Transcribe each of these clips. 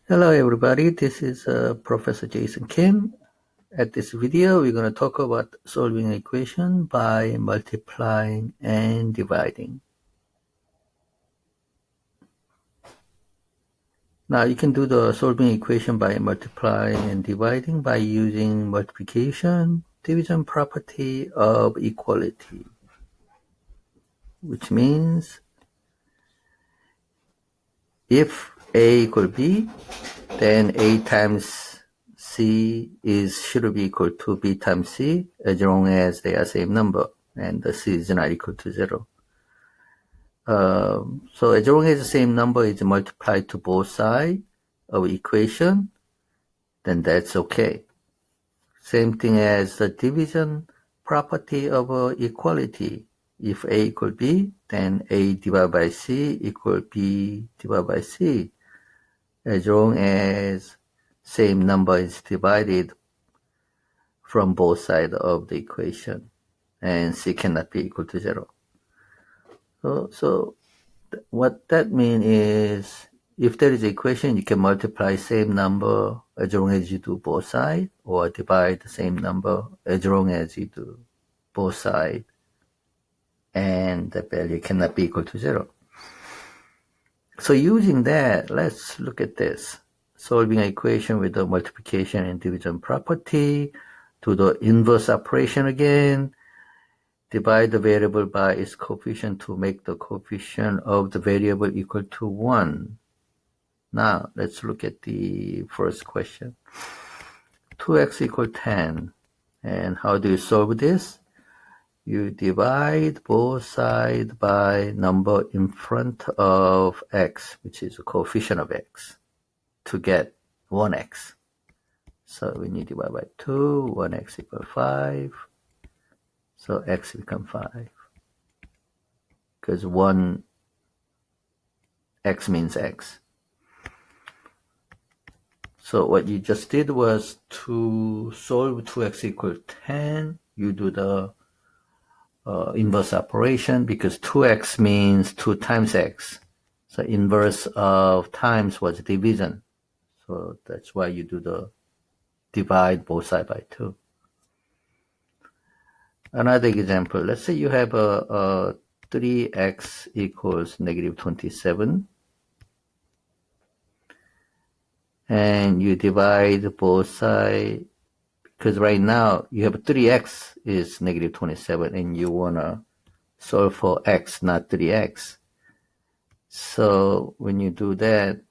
Hello everybody, this is Professor Jason Kim. At this video, we're going to talk about solving an equation by multiplying and dividing. Now you can do the solving equation by multiplying and dividing by using multiplication division property of equality, which means if A equal B, then A times C should be equal to B times C as long as they are same number and the C is not equal to 0. So as long as the same number is multiplied to both sides of equation, then that's okay. Same thing as the division property of equality. If A equal B, then A divided by C equal B divided by C. As long as same number is divided from both sides of the equation and C cannot be equal to 0. So what that means is if there is an equation, you can multiply same number as long as you do both sides, or divide the same number as long as you do both sides, and the value cannot be equal to 0. So using that, let's look at this. Solving an equation with the multiplication and division property, do the inverse operation again, divide the variable by its coefficient to make the coefficient of the variable equal to 1. Now, let's look at the first question. 2x equal 10. And how do you solve this? You divide both sides by number in front of x, which is the coefficient of x, to get 1x. So when you divide by 2, 1x equals 5. So x becomes 5. Because 1x means x. So what you just did was to solve 2x equals 10, you do the inverse operation because 2x means 2 times x. So inverse of times was division. So that's why you do the divide both sides by 2. Another example, let's say you have a 3x equals negative 27. And you divide both sides, because right now you have 3x is negative 27 and you want to solve for x, not 3x. So when you do that,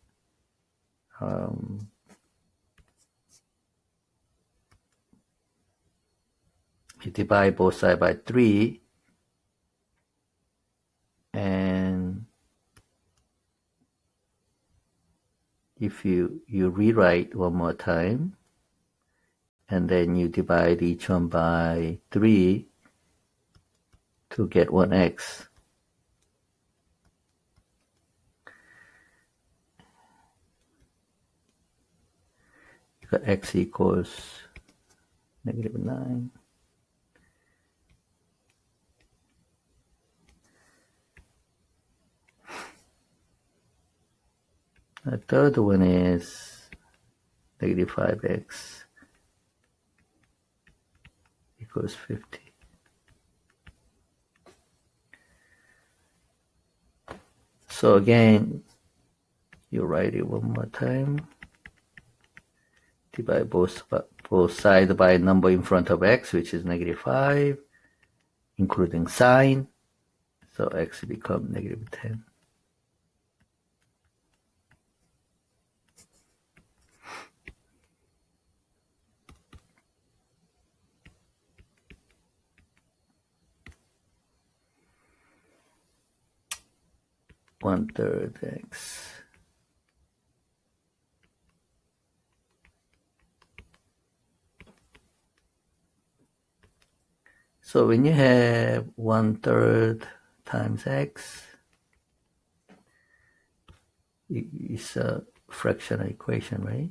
you divide both sides by 3, and if you rewrite one more time, and then you divide each one by 3 to get 1x. You got x equals negative 9. The third one is negative 5x equals 50. So again, you write it one more time. Divide both sides by a number in front of x, which is negative 5, including sign. So x becomes negative 10. One-third x. So when you have 1/3 times x, it's a fractional equation, right?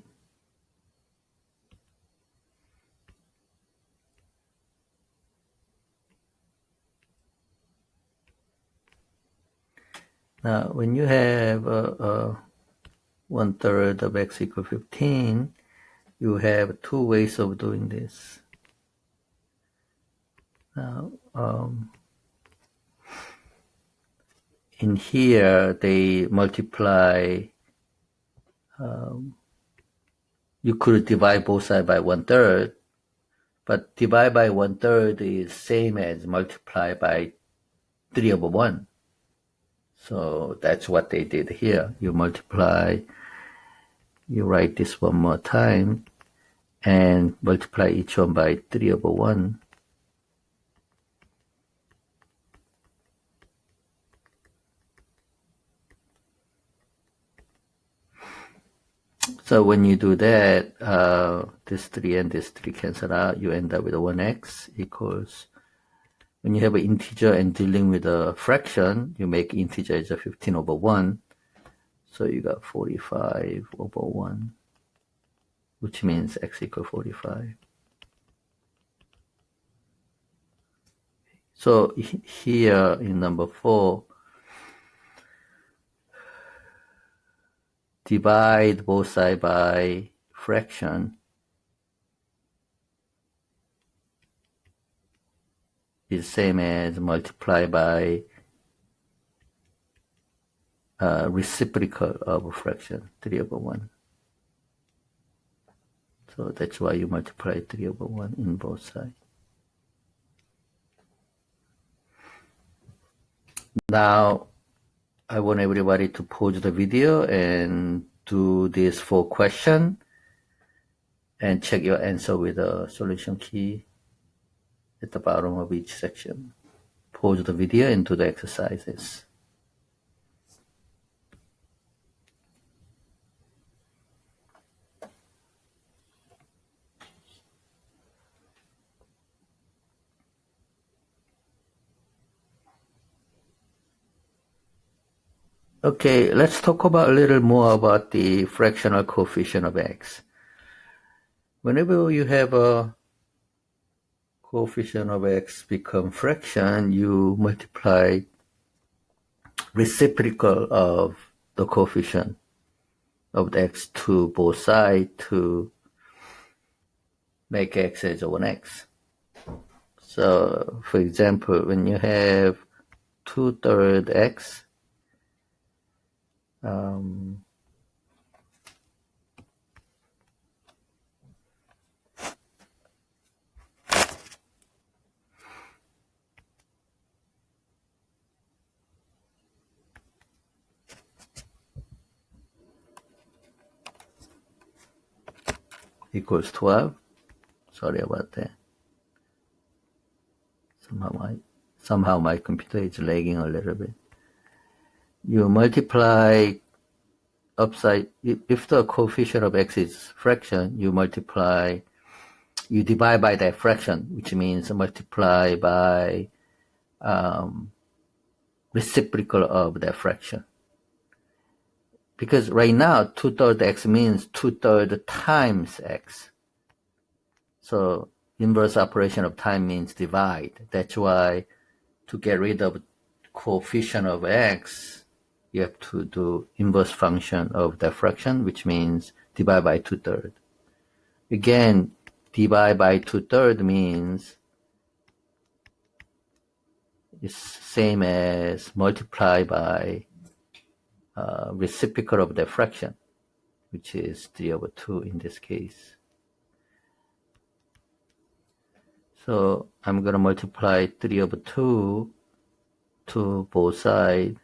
Now, when you have 1/3 of x equals 15, you have two ways of doing this. Now, in here, they multiply, you could divide both sides by 1/3, but divide by 1/3 is same as multiply by 3/1. So that's what they did here. You multiply, you write this one more time, and multiply each one by 3/1. So when you do that, this 3 and this 3 cancel out. You end up with 1x equals, when you have an integer and dealing with a fraction, you make integer as a 15/1. So you got 45/1, which means x equals 45. So here in number 4, divide both sides by fraction is same as multiply by reciprocal of a fraction, 3/1. So that's why you multiply 3/1 in both sides. Now, I want everybody to pause the video and do this 4 questions and check your answer with the solution key at the bottom of each section. Pause the video and do the exercises. Okay, let's talk about a little more about the fractional coefficient of x. Whenever you have a coefficient of x become fraction, you multiply reciprocal of the coefficient of the x to both sides to make x as 1x. So, for example, when you have 2/3 x, equals 12. Sorry about that. Somehow my computer is lagging a little bit. You multiply upside, if the coefficient of x is fraction, you divide by that fraction, which means multiply by reciprocal of that fraction. Because right now, 2/3 x means 2/3 times x. So inverse operation of time means divide. That's why to get rid of coefficient of x, you have to do inverse function of that fraction, which means divide by 2/3. Again, divide by 2/3 means it's same as multiply by reciprocal of that fraction, which is 3/2 in this case. So I'm going to multiply 3/2 to both sides,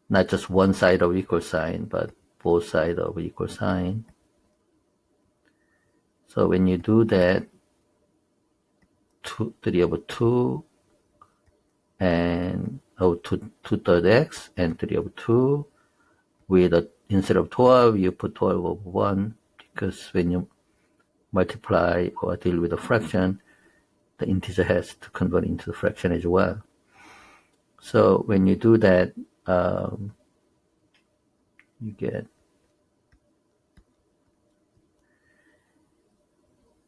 not just one side of equal sign, but both sides of equal sign. So when you do that, 3/2 and 2/3 x and 3/2 with instead of 12, you put 12/1, because when you multiply or deal with a fraction, the integer has to convert into a fraction as well. So when you do that, you get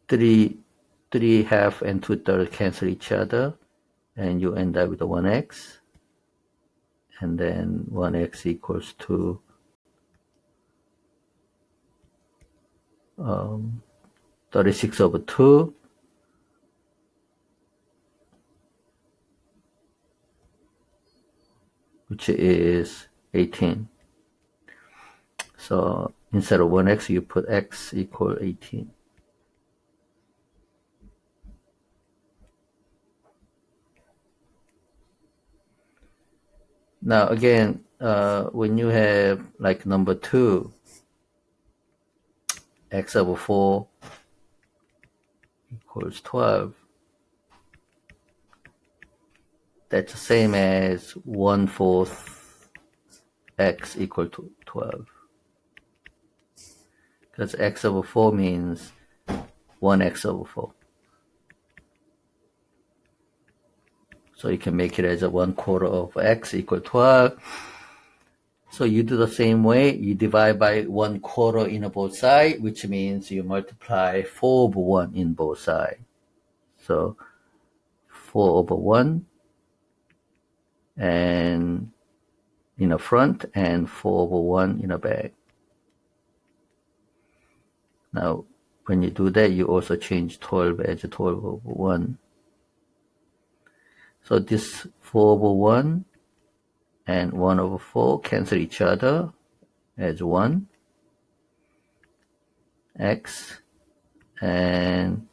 3 half and 2/3 cancel each other, and you end up with a 1x. and then 1x equals to 36 over 2, which is 18. So instead of 1x, you put x equal 18. Now again, when you have like number 2, x over 4 equals 12, that's the same as 1/4 x equal to 12. Because x over 4 means 1x over 4. So you can make it as a 1/4 of x equal 12. So you do the same way. You divide by 1/4 in both sides, which means you multiply 4 over 1 in both sides. So 4 over 1 and in the front and 4 over 1 in the back. Now, when you do that, you also change 12 as 12 over 1. So this 4 over 1 and 1 over 4 cancel each other as 1 x, and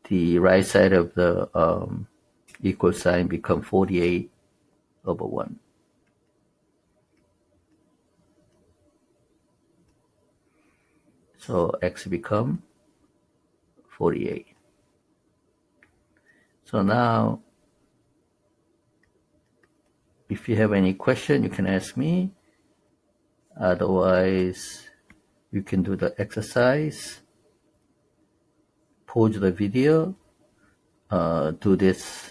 the right side of the equal sign become 48 over 1. So x become 48. So now, if you have any question, you can ask me. Otherwise, you can do the exercise, pause the video, do this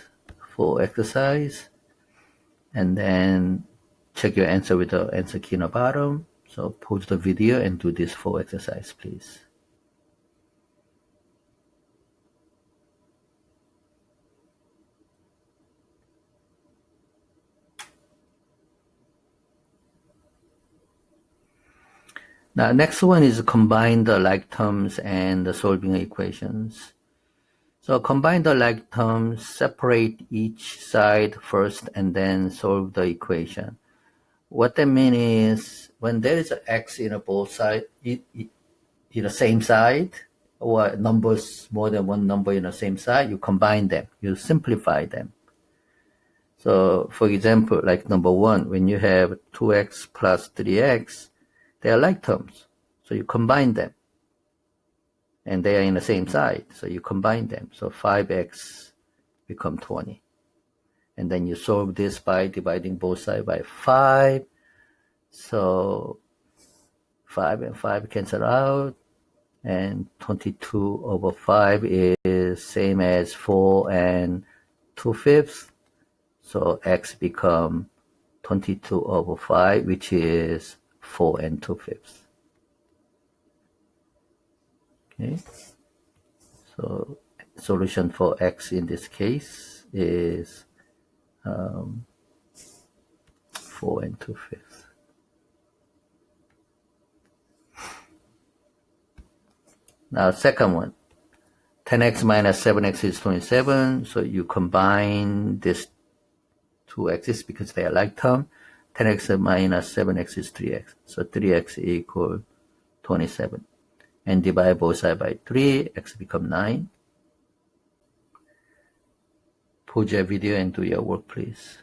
full exercise, and then check your answer with the answer key in the bottom. So pause the video and do this full exercise, please. Now, next one is combine the like terms and the solving equations. So combine the like terms, separate each side first, and then solve the equation. What that means is when there is an x in both sides, in the same side, or numbers, more than one number in the same side, you combine them, you simplify them. So for example, like number 1, when you have 2x plus 3x, they are like terms. So you combine them. And they are in the same side, so you combine them. So 5x become 20. And then you solve this by dividing both sides by 5. So 5 and 5 cancel out. And 22 over 5 is same as 4 and 2/5. So x become 22 over 5, which is 4 and 2/5. Okay. So solution for x in this case is 4 and 2/5. Now second one, 10x minus 7x is 27. So you combine these two x's because they are like term. 10x minus 7x is 3x. So 3x equal 27. And divide both sides by 3, x become 9. Pause your video and do your work, please.